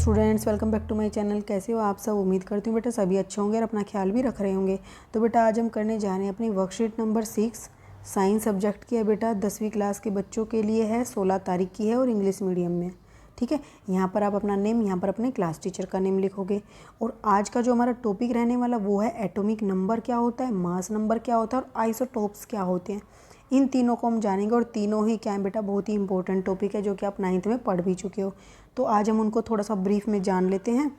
Students, welcome back to my channel. कैसे हो आप सब? उम्मीद करती हूँ बेटा सभी अच्छे होंगे और अपना ख्याल भी रख रहे होंगे। तो बेटा आज हम करने जा रहे हैं अपनी वर्कशीट नंबर 6 साइंस सब्जेक्ट की है बेटा। 10वीं क्लास के बच्चों के लिए है, 16 तारीख की है और इंग्लिश मीडियम में। ठीक है, यहाँ पर आप अपना नेम, यहाँ पर अपने क्लास टीचर का नेम लिखोगे। और आज का जो हमारा टॉपिक रहने वाला वो है एटॉमिक नंबर क्या होता है, मास नंबर क्या होता है और आइसोटोप्स क्या होते हैं। इन तीनों को हम जानेंगे और तीनों ही क्या है बेटा, बहुत ही इंपॉर्टेंट टॉपिक है जो कि आप 9th में पढ़ भी चुके हो। तो आज हम उनको थोड़ा सा ब्रीफ में जान लेते हैं।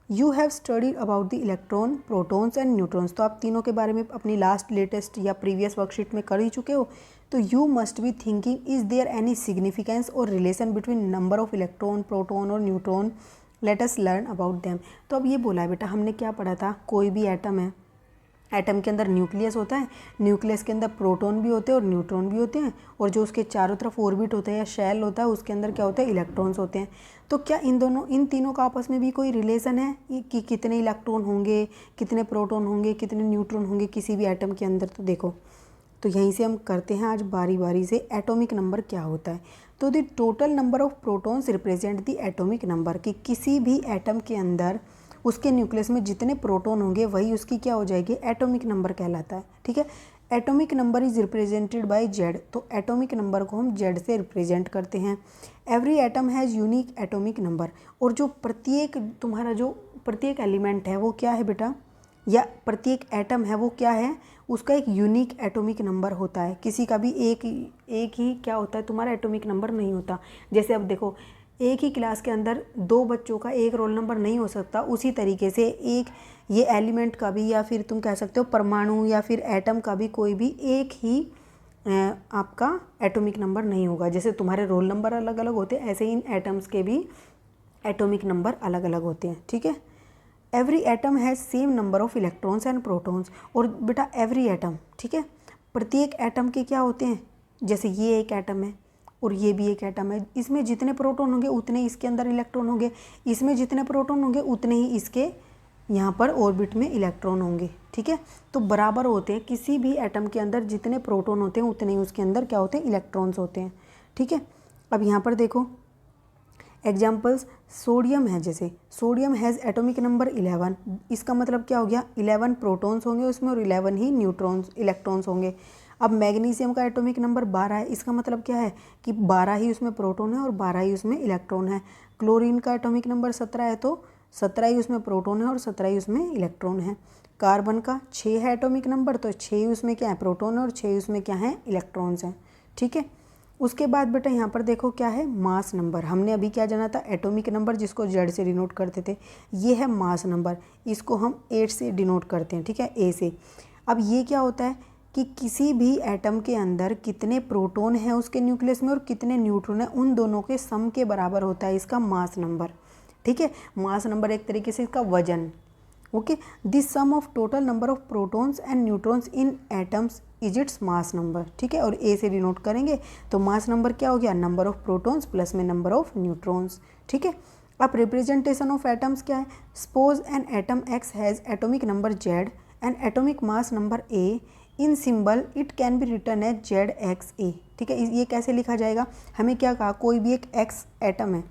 You have studied about the electron, protons and neutrons. तो आप तीनों के बारे में अपनी लास्ट लेटेस्ट या प्रीवियस वर्कशीट में कर ही चुके हो। तो you must be thinking, is there any significance और relation between number of electron, proton और neutron. Let us learn about them. तो अब ये बोला है बेटा, हमने क्या पढ़ा था, कोई भी एटम है, एटम के अंदर न्यूक्लियस होता है, न्यूक्लियस के अंदर प्रोटॉन भी होते हैं और न्यूट्रॉन भी होते हैं, और जो उसके चारों तरफ ऑर्बिट होता है या शेल होता है उसके अंदर क्या होता है, इलेक्ट्रॉन्स होते हैं। तो क्या इन तीनों का आपस में भी कोई रिलेशन है कि कितने इलेक्ट्रॉन होंगे, कितने प्रोटॉन होंगे, कितने न्यूट्रॉन होंगे किसी भी एटम के अंदर? तो देखो, तो यहीं से हम करते हैं आज बारी बारी से एटॉमिक नंबर क्या होता है। तो the total number of protons represent the atomic number, कि किसी भी एटम के अंदर उसके न्यूक्लियस में जितने प्रोटॉन होंगे वही उसकी क्या हो जाएगी, एटॉमिक नंबर कहलाता है। ठीक है, atomic number is represented by Z. तो एटॉमिक नंबर को हम जेड से रिप्रेजेंट करते हैं। Every atom has unique atomic number. और जो प्रत्येक एलिमेंट है वो क्या है बेटा, या प्रत्येक एटम है वो क्या है, उसका एक यूनिक एटॉमिक नंबर होता है। किसी का भी एक ही क्या होता है तुम्हारा, एटॉमिक नंबर नहीं होता। जैसे अब देखो, एक ही क्लास के अंदर दो बच्चों का एक रोल नंबर नहीं हो सकता, उसी तरीके से एक ये एलिमेंट का भी, या फिर तुम कह सकते हो परमाणु या फिर एटम का भी कोई भी एक ही आपका एटॉमिक नंबर नहीं होगा। जैसे तुम्हारे रोल नंबर अलग अलग होते हैं, ऐसे ही इन एटम्स के भी एटॉमिक नंबर अलग अलग होते हैं। ठीक है, every atom has same number of electrons and protons. और बेटा एवरी एटम, ठीक है, प्रत्येक एटम के क्या होते हैं, जैसे ये एक एटम है और ये भी एक एटम है, इसमें जितने प्रोटॉन होंगे उतने इसके अंदर इलेक्ट्रॉन होंगे, इसमें जितने प्रोटॉन होंगे उतने ही इसके यहाँ पर ऑर्बिट में इलेक्ट्रॉन होंगे। ठीक है, तो बराबर होते हैं, किसी भी एटम के अंदर जितने प्रोटॉन होते हैं उतने ही उसके अंदर क्या होते हैं, इलेक्ट्रॉन्स होते हैं। ठीक है, अब यहाँ पर देखो एग्जाम्पल्स, सोडियम है, जैसे सोडियम हैज़ एटॉमिक नंबर 11। इसका मतलब क्या हो गया, 11 प्रोटॉन्स होंगे उसमें और 11 ही न्यूट्रॉन्स इलेक्ट्रॉन्स होंगे। अब मैग्नीशियम का एटॉमिक नंबर 12 है। इसका मतलब क्या है कि 12 ही उसमें प्रोटॉन है और 12 ही उसमें इलेक्ट्रॉन है। क्लोरीन का एटॉमिक नंबर 17 है, तो 17 ही उसमें प्रोटॉन है और 17 ही उसमें इलेक्ट्रॉन है। कार्बन का 6 है एटॉमिक नंबर, तो 6 ही उसमें क्या है, प्रोटॉन है और 6 ही उसमें क्या है, इलेक्ट्रॉन्स हैं। ठीक है, उसके बाद बेटा यहाँ पर देखो क्या है, मास नंबर। हमने अभी क्या जाना था, एटॉमिक नंबर जिसको जेड से डिनोट करते थे, ये है मास नंबर, इसको हम 8 से डिनोट करते हैं। ठीक है, ए से। अब ये क्या होता है कि किसी भी एटम के अंदर कितने प्रोटॉन हैं उसके न्यूक्लियस में और कितने न्यूट्रॉन हैं, उन दोनों के सम के बराबर होता है इसका मास नंबर। ठीक है, मास नंबर एक तरीके से इसका वजन। Okay, this sum of total number of protons and neutrons in atoms is its mass number. ठीक है, और ए से डिनोट करेंगे तो मास नंबर क्या हो गया, नंबर ऑफ प्रोटॉन्स प्लस में नंबर ऑफ न्यूट्रॉन्स। ठीक है, अब रिप्रेजेंटेशन ऑफ एटम्स क्या है, suppose an atom X has atomic number Z and atomic mass number A, in symbol it can be written as Z X A. ठीक है, ये कैसे लिखा जाएगा, हमें क्या कहा, कोई भी एक एक्स एटम है,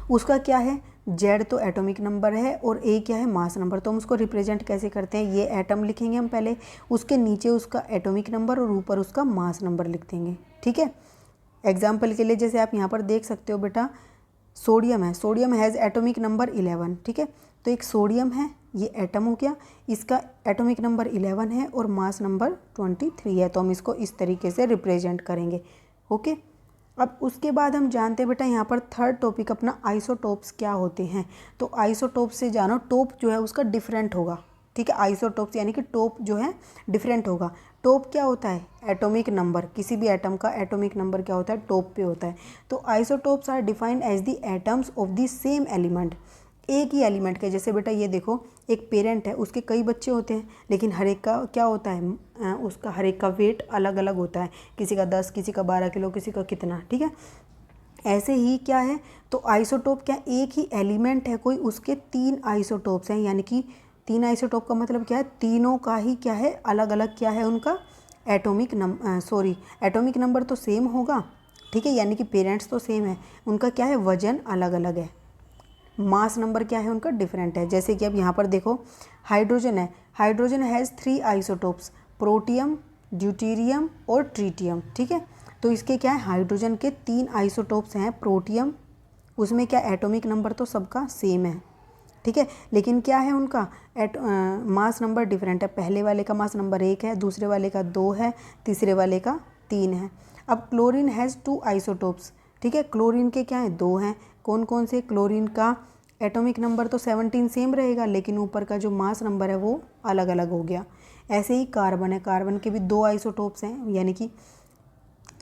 उसका क्या है, जेड तो एटॉमिक नंबर है और ए क्या है, मास नंबर। तो हम उसको रिप्रेजेंट कैसे करते हैं, ये एटम लिखेंगे हम पहले, उसके नीचे उसका एटॉमिक नंबर और ऊपर उसका मास नंबर लिख देंगे। ठीक है, एग्जाम्पल के लिए जैसे आप यहाँ पर देख सकते हो बेटा, सोडियम है, सोडियम हैज़ एटॉमिक नंबर 11। ठीक है, तो एक सोडियम है, ये एटम हो गया, इसका एटॉमिक नंबर 11 है और मास नंबर 23 है, तो हम इसको इस तरीके से रिप्रेजेंट करेंगे। ओके, अब उसके बाद हम जानते हैं बेटा यहाँ पर थर्ड टॉपिक अपना, आइसोटोप्स क्या होते हैं। तो आइसोटोप से जानो, टोप जो है उसका डिफरेंट होगा। ठीक है, आइसोटोप्स यानी कि टोप जो है डिफरेंट होगा। टोप क्या होता है, एटॉमिक नंबर, किसी भी एटम का एटॉमिक नंबर क्या होता है, टोप पे होता है। तो isotopes are defined as the atoms of the same element. एक ही एलिमेंट के, जैसे बेटा ये देखो, एक पेरेंट है, उसके कई बच्चे होते हैं, लेकिन हर एक का क्या होता है, उसका हर एक का वेट अलग अलग होता है, किसी का 10, किसी का 12 किलो, किसी का कितना। ठीक है, ऐसे ही क्या है, तो आइसोटोप क्या, एक ही एलिमेंट है कोई, उसके 3 आइसोटोप्स हैं, यानी कि 3 आइसोटोप का मतलब क्या है, तीनों का ही क्या है, अलग अलग क्या है उनका एटॉमिक नंबर तो सेम होगा। ठीक है, यानी कि पेरेंट्स तो सेम है, उनका क्या है, वजन अलग अलग है। मास नंबर क्या है उनका डिफरेंट है। जैसे कि अब यहाँ पर देखो हाइड्रोजन है, hydrogen has 3 isotopes, protium, deuterium और ट्रिटियम, ठीक है। तो इसके क्या है, हाइड्रोजन के 3 आइसोटोप्स हैं। प्रोटियम, उसमें क्या एटॉमिक नंबर तो सबका सेम है, ठीक है, लेकिन क्या है उनका मास नंबर डिफरेंट है। पहले वाले का मास नंबर 1 है, दूसरे वाले का 2 है, तीसरे वाले का 3 है। अब क्लोरीन हैज़ 2 आइसोटोप्स, ठीक है, क्लोरीन के क्या है 2 हैं। कौन कौन से, क्लोरीन का एटॉमिक नंबर तो 17 सेम रहेगा, लेकिन ऊपर का जो मास नंबर है वो अलग अलग हो गया। ऐसे ही कार्बन है, कार्बन के भी 2 आइसोटोप्स हैं, यानी कि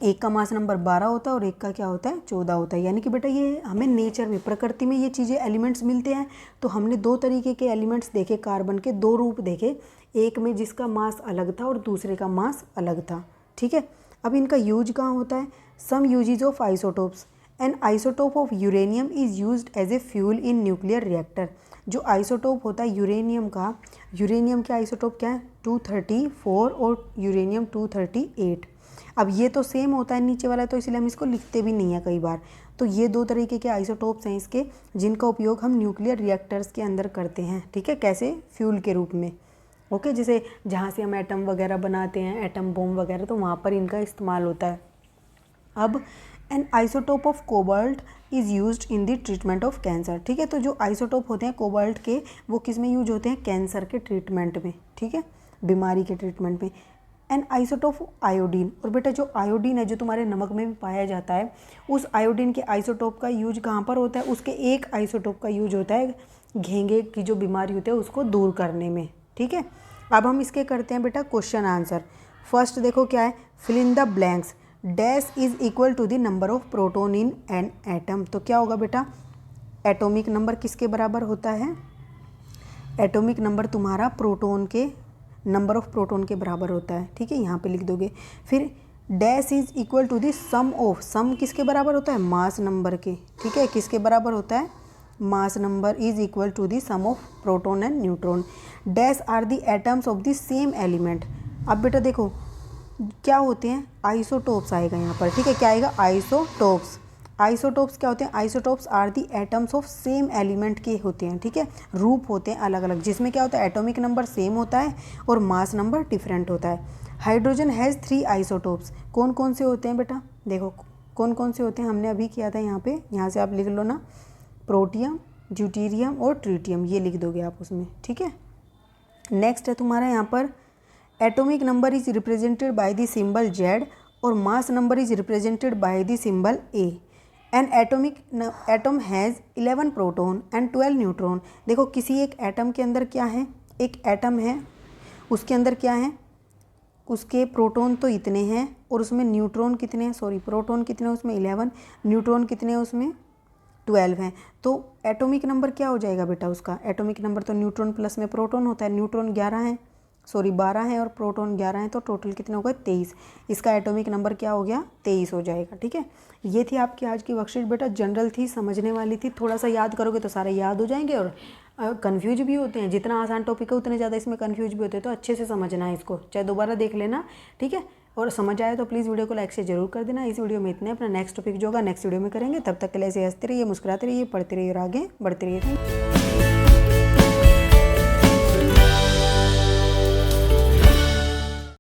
एक का मास नंबर 12 होता है और एक का क्या होता है 14 होता है। यानी कि बेटा ये हमें नेचर में, प्रकृति में ये चीज़ें एलिमेंट्स मिलते हैं। तो हमने 2 तरीके के एलिमेंट्स देखे, कार्बन के 2 रूप देखे, एक में जिसका मास अलग था और दूसरे का मास अलग था, ठीक है। अब इनका यूज कहाँ होता है, some usages of isotopes, an isotope of uranium is used as a fuel in nuclear reactor. जो आइसोटोप होता है यूरेनियम का, यूरेनियम के आइसोटोप क्या है 234 और यूरेनियम 238। अब ये तो सेम होता है नीचे वाला, तो इसलिए हम इसको लिखते भी नहीं है कई बार। तो ये 2 तरीके के आइसोटोप्स हैं इसके, जिनका उपयोग हम न्यूक्लियर रिएक्टर्स के अंदर करते हैं, ठीक है, कैसे, फ्यूल के रूप में, ओके। जैसे जहाँ से हम एटम वगैरह बनाते हैं, एटम बॉम्ब वगैरह, तो वहाँ पर इनका इस्तेमाल होता है। अब N isotope of cobalt is used in the treatment of cancer, ठीक है। तो जो आइसोटोप होते हैं कोबाल्ट के, वो किस में यूज होते हैं, कैंसर के ट्रीटमेंट में, ठीक है, बीमारी के ट्रीटमेंट में। एन आइसोटोप आयोडीन, और बेटा जो आयोडीन है जो तुम्हारे नमक में भी पाया जाता है, उस आयोडीन के आइसोटोप का यूज कहाँ पर होता है, उसके एक आइसोटोप का यूज होता है घेंगे की जो बीमारी होती है उसको दूर करने में, ठीक है। अब हम इसके करते हैं बेटा क्वेश्चन आंसर। फर्स्ट देखो क्या है, fill in the blanks, dash is equal to the number of proton in an atom. तो क्या होगा बेटा, एटॉमिक नंबर किसके बराबर होता है, एटॉमिक नंबर तुम्हारा प्रोटोन के नंबर ऑफ प्रोटोन के बराबर होता है, ठीक है, यहाँ पे लिख दोगे। फिर dash is equal to the sum of, sum किसके बराबर होता है, मास नंबर के, ठीक है, किसके बराबर होता है, mass number is equal to the sum of proton and neutron. Dash are the atoms of the same element. अब बेटा देखो क्या होते हैं, आइसोटोप्स आएगा यहाँ पर, ठीक है, क्या आएगा, आइसोटोप्स। आइसोटोप्स क्या होते हैं, isotopes are the atoms of same element के होते हैं, ठीक है, रूप होते हैं अलग अलग, जिसमें क्या होता है, एटॉमिक नंबर सेम होता है और मास नंबर डिफरेंट होता है। हाइड्रोजन हैज़ 3 आइसोटोप्स, कौन कौन से होते हैं बेटा, देखो कौन कौन से होते हैं, हमने अभी किया था यहाँ पे, यहाँ से आप लिख लो ना, प्रोटियम, ड्यूटेरियम और ट्रिटियम, ये लिख दोगे आप उसमें, ठीक है। नेक्स्ट है तुम्हारा यहाँ पर atomic number is represented by the symbol Z और मास number is represented by the symbol A। An atom has 11 proton and 12 neutron. देखो किसी एक एटम के अंदर क्या है, एक एटम है उसके अंदर क्या है, उसके प्रोटॉन तो इतने हैं और उसमें न्यूट्रॉन कितने हैं, सॉरी प्रोटॉन कितने हैं उसमें 11, न्यूट्रॉन कितने हैं उसमें 12 हैं। तो एटॉमिक नंबर क्या हो जाएगा बेटा उसका, एटॉमिक नंबर तो न्यूट्रॉन प्लस में प्रोटॉन होता है, न्यूट्रॉन 11 है, सॉरी 12 है और प्रोटॉन 11 है, तो टोटल कितने हो गए 23। इसका एटॉमिक नंबर क्या हो गया 23 हो जाएगा, ठीक है। ये थी आपकी आज की वर्कशीट बेटा, जनरल थी, समझने वाली थी, थोड़ा सा याद करोगे तो सारे याद हो जाएंगे और कंफ्यूज भी होते हैं, जितना आसान टॉपिक है उतने ज़्यादा इसमें कंफ्यूज भी होते हैं, तो अच्छे से समझना है इसको, चाहे दोबारा देख लेना, ठीक है। और समझ आए तो प्लीज़ वीडियो को लाइक से जरूर कर देना। इस वीडियो में इतने, अपना नेक्स्ट टॉपिक जो होगा नेक्स्ट वीडियो में करेंगे, तब तक के लिए ऐसे हंसते रहिए, मुस्कुराते रहिए, पढ़ते रहिए और आगे बढ़ते रहिए।